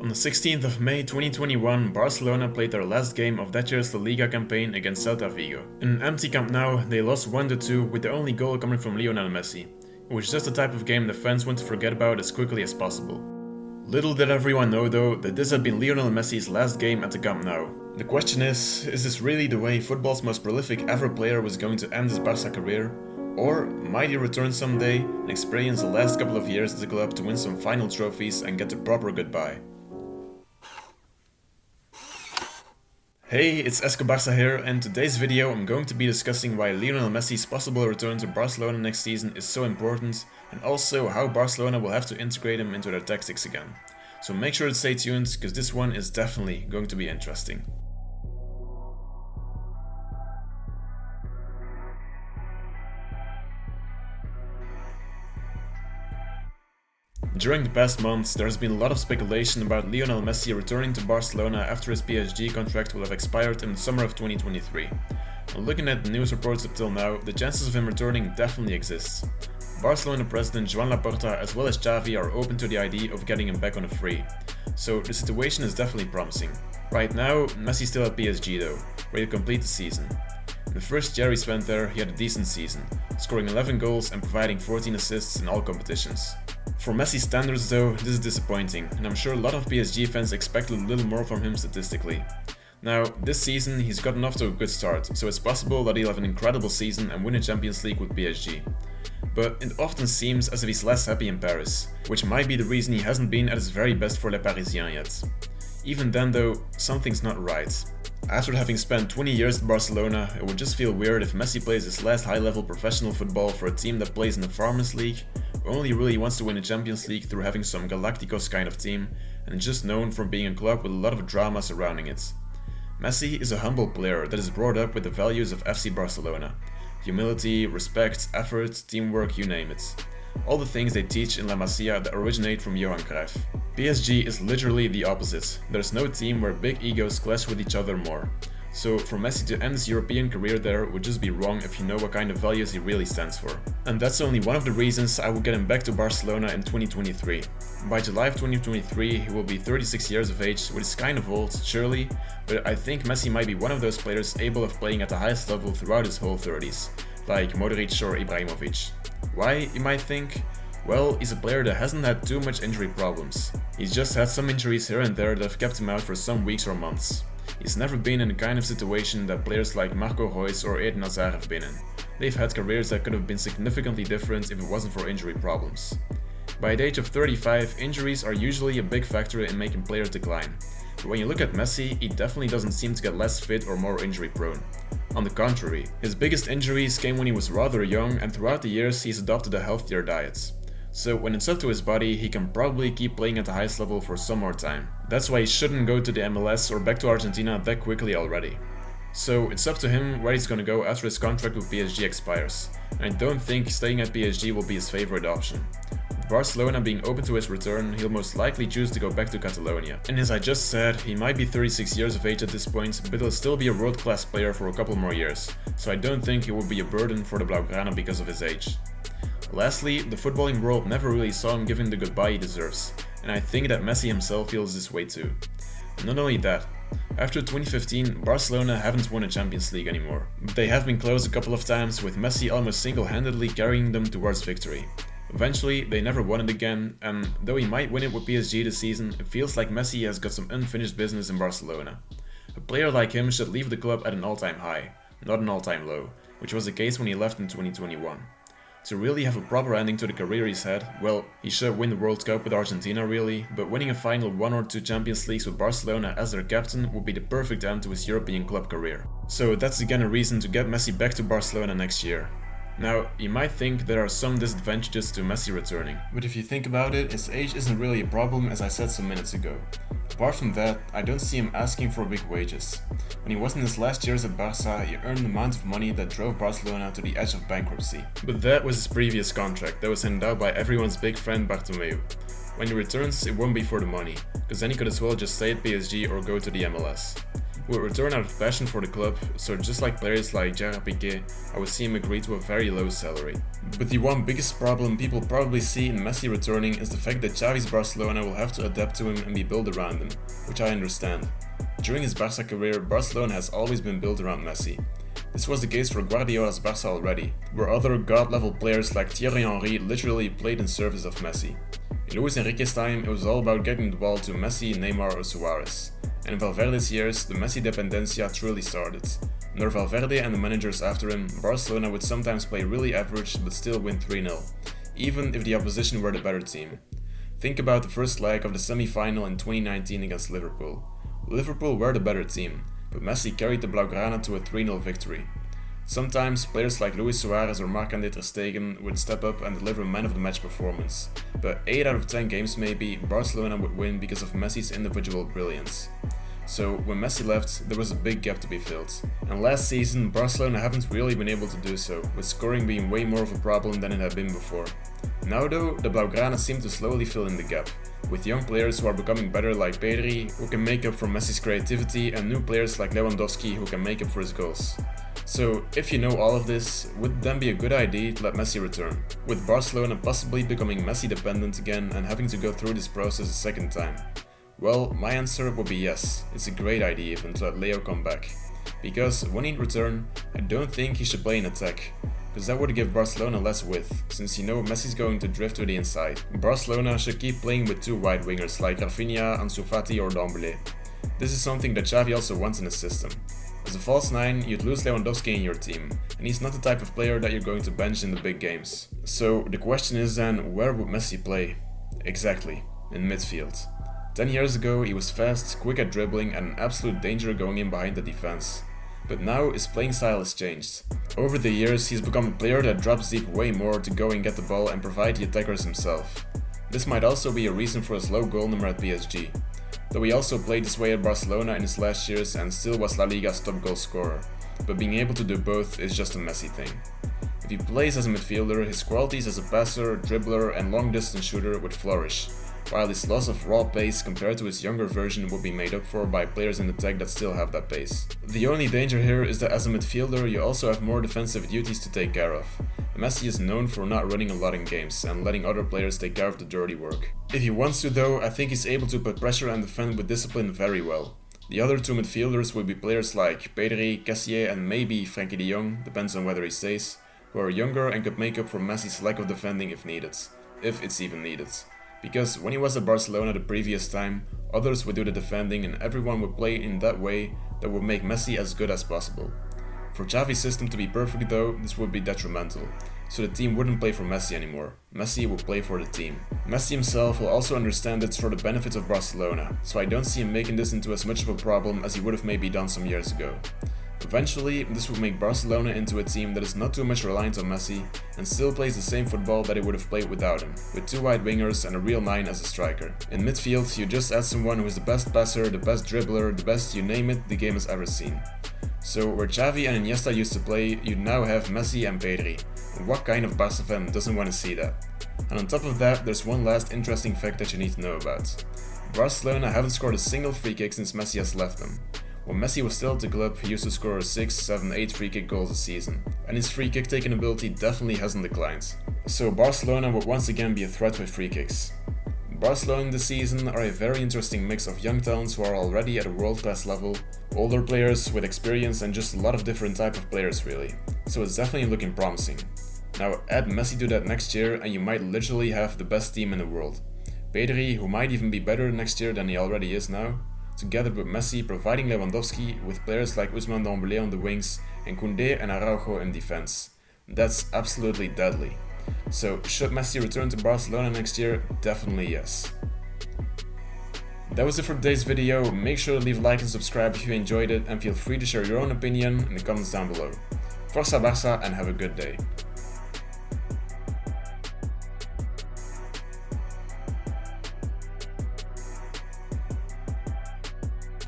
On the 16th of May 2021, Barcelona played their last game of that year's La Liga campaign against Celta Vigo. In an empty Camp Nou, they lost 1-2 with the only goal coming from Lionel Messi, which is just the type of game the fans want to forget about as quickly as possible. Little did everyone know though that this had been Lionel Messi's last game at the Camp Nou. The question is this really the way football's most prolific ever player was going to end his Barca career? Or might he return someday and experience the last couple of years at the club to win some final trophies and get the proper goodbye? Hey, it's Barça here, and in today's video I'm going to be discussing why Lionel Messi's possible return to Barcelona next season is so important, and also how Barcelona will have to integrate him into their tactics again. So make sure to stay tuned, because this one is definitely going to be interesting. During the past months, there has been a lot of speculation about Lionel Messi returning to Barcelona after his PSG contract will have expired in the summer of 2023. And looking at the news reports up till now, the chances of him returning definitely exist. Barcelona president Joan Laporta as well as Xavi are open to the idea of getting him back on a free. So the situation is definitely promising. Right now, Messi still at PSG though, ready to complete the season. In the first year he spent there, he had a decent season, scoring 11 goals and providing 14 assists in all competitions. For Messi standards though, this is disappointing, and I'm sure a lot of PSG fans expected a little more from him statistically. Now, this season he's gotten off to a good start, so it's possible that he'll have an incredible season and win a Champions League with PSG. But it often seems as if he's less happy in Paris, which might be the reason he hasn't been at his very best for Les Parisiens yet. Even then though, something's not right. After having spent 20 years at Barcelona, it would just feel weird if Messi plays his last high-level professional football for a team that plays in the Farmers League, who only really wants to win a Champions League through having some Galacticos kind of team, and is just known for being a club with a lot of drama surrounding it. Messi is a humble player that is brought up with the values of FC Barcelona. Humility, respect, effort, teamwork, you name it. All the things they teach in La Masia that originate from Johan Cruyff. PSG is literally the opposite. There's no team where big egos clash with each other more. So for Messi to end his European career there would just be wrong if you know what kind of values he really stands for. And that's only one of the reasons I will get him back to Barcelona in 2023. By July of 2023 he will be 36 years of age, which is kind of old, surely, but I think Messi might be one of those players able of playing at the highest level throughout his whole 30s, like Modric or Ibrahimovic. Why, you might think? Well, he's a player that hasn't had too much injury problems. He's just had some injuries here and there that have kept him out for some weeks or months. He's never been in the kind of situation that players like Marco Reus or Eden Hazard have been in. They've had careers that could have been significantly different if it wasn't for injury problems. By the age of 35, injuries are usually a big factor in making players decline. But when you look at Messi, he definitely doesn't seem to get less fit or more injury prone. On the contrary, his biggest injuries came when he was rather young, and throughout the years he's adopted a healthier diet. So when it's up to his body, he can probably keep playing at the highest level for some more time. That's why he shouldn't go to the MLS or back to Argentina that quickly already. So it's up to him where he's gonna go after his contract with PSG expires, and I don't think staying at PSG will be his favorite option. With Barcelona being open to his return, he'll most likely choose to go back to Catalonia. And as I just said, he might be 36 years of age at this point, but he'll still be a world-class player for a couple more years, so I don't think he will be a burden for the Blaugrana because of his age. Lastly, the footballing world never really saw him give him the goodbye he deserves, and I think that Messi himself feels this way too. And not only that, after 2015, Barcelona haven't won a Champions League anymore, but they have been close a couple of times, with Messi almost single-handedly carrying them towards victory. Eventually, they never won it again, and though he might win it with PSG this season, it feels like Messi has got some unfinished business in Barcelona. A player like him should leave the club at an all-time high, not an all-time low, which was the case when he left in 2021. To really have a proper ending to the career he's had, well, he should win the World Cup with Argentina really, but winning a final 1 or 2 Champions Leagues with Barcelona as their captain would be the perfect end to his European club career. So that's again a reason to get Messi back to Barcelona next year. Now, you might think there are some disadvantages to Messi returning, but if you think about it, his age isn't really a problem, as I said some minutes ago. Apart from that, I don't see him asking for big wages. When he was in his last years at Barca, he earned an amount of money that drove Barcelona to the edge of bankruptcy. But that was his previous contract that was handed out by everyone's big friend Bartomeu. When he returns, it won't be for the money, because then he could as well just stay at PSG or go to the MLS. would return out of passion for the club, so just like players like Gerard Piqué, I would see him agree to a very low salary. But the one biggest problem people probably see in Messi returning is the fact that Xavi's Barcelona will have to adapt to him and be built around him, which I understand. During his Barca career, Barcelona has always been built around Messi. This was the case for Guardiola's Barca already, where other god-level players like Thierry Henry literally played in service of Messi. In Luis Enrique's time, it was all about getting the ball to Messi, Neymar or Suarez. And in Valverde's years, the Messidependence truly started. Under Valverde and the managers after him, Barcelona would sometimes play really average but still win 3-0, even if the opposition were the better team. Think about the first leg of the semi-final in 2019 against Liverpool. Liverpool were the better team, but Messi carried the Blaugrana to a 3-0 victory. Sometimes players like Luis Suarez or Marc-André ter Stegen would step up and deliver a man-of-the-match performance, but 8 out of 10 games maybe, Barcelona would win because of Messi's individual brilliance. So when Messi left, there was a big gap to be filled. And last season, Barcelona haven't really been able to do so, with scoring being way more of a problem than it had been before. Now though, the Blaugrana seem to slowly fill in the gap, with young players who are becoming better like Pedri, who can make up for Messi's creativity, and new players like Lewandowski who can make up for his goals. So, if you know all of this, would it then be a good idea to let Messi return, with Barcelona possibly becoming Messi dependent again and having to go through this process a second time? Well, my answer would be yes, it's a great idea even to let Leo come back. Because when he'd return, I don't think he should play in attack, because that would give Barcelona less width, since you know Messi's going to drift to the inside. Barcelona should keep playing with 2 wide wingers like Rafinha, Ansu Fati or Dembélé. This is something that Xavi also wants in his system. As a false 9, you'd lose Lewandowski in your team, and he's not the type of player that you're going to bench in the big games. So the question is then, where would Messi play? Exactly, in midfield. 10 years ago he was fast, quick at dribbling and an absolute danger going in behind the defense. But now his playing style has changed. Over the years he's become a player that drops deep way more to go and get the ball and provide the attackers himself. This might also be a reason for his low goal number at PSG. Though he also played this way at Barcelona in his last years and still was La Liga's top goal scorer. But being able to do both is just a Messi thing. If he plays as a midfielder, his qualities as a passer, dribbler and long distance shooter would flourish, while his loss of raw pace compared to his younger version would be made up for by players in attack that still have that pace. The only danger here is that as a midfielder you also have more defensive duties to take care of. Messi is known for not running a lot in games and letting other players take care of the dirty work. If he wants to though, I think he's able to put pressure and defend with discipline very well. The other 2 midfielders would be players like Pedri, Cassier and maybe Frenkie de Jong, depends on whether he stays, who are younger and could make up for Messi's lack of defending if needed. If it's even needed. Because when he was at Barcelona the previous time, others would do the defending and everyone would play in that way that would make Messi as good as possible. For Xavi's system to be perfect though, this would be detrimental, so the team wouldn't play for Messi anymore, Messi would play for the team. Messi himself will also understand it's for the benefit of Barcelona, so I don't see him making this into as much of a problem as he would have maybe done some years ago. Eventually, this would make Barcelona into a team that is not too much reliant on Messi and still plays the same football that it would have played without him, with 2 wide wingers and a real 9 as a striker. In midfield, you just add someone who is the best passer, the best dribbler, the best you name it the game has ever seen. So where Xavi and Iniesta used to play, you now have Messi and Pedri. And what kind of Barca fan doesn't want to see that? And on top of that, there's one last interesting fact that you need to know about. Barcelona haven't scored a single free kick since Messi has left them. When Messi was still at the club, he used to score 6, 7, 8 free kick goals a season, and his free kick taking ability definitely hasn't declined. So Barcelona would once again be a threat with free kicks. Barcelona this season are a very interesting mix of young talents who are already at a world-class level, older players with experience and just a lot of different type of players really, so it's definitely looking promising. Now add Messi to that next year and you might literally have the best team in the world. Pedri, who might even be better next year than he already is now, together with Messi providing Lewandowski with players like Ousmane Dembélé on the wings and Koundé and Araujo in defense. That's absolutely deadly. So should Messi return to Barcelona next year? Definitely yes. That was it for today's video. Make sure to leave a like and subscribe if you enjoyed it and feel free to share your own opinion in the comments down below. Força Barça and have a good day.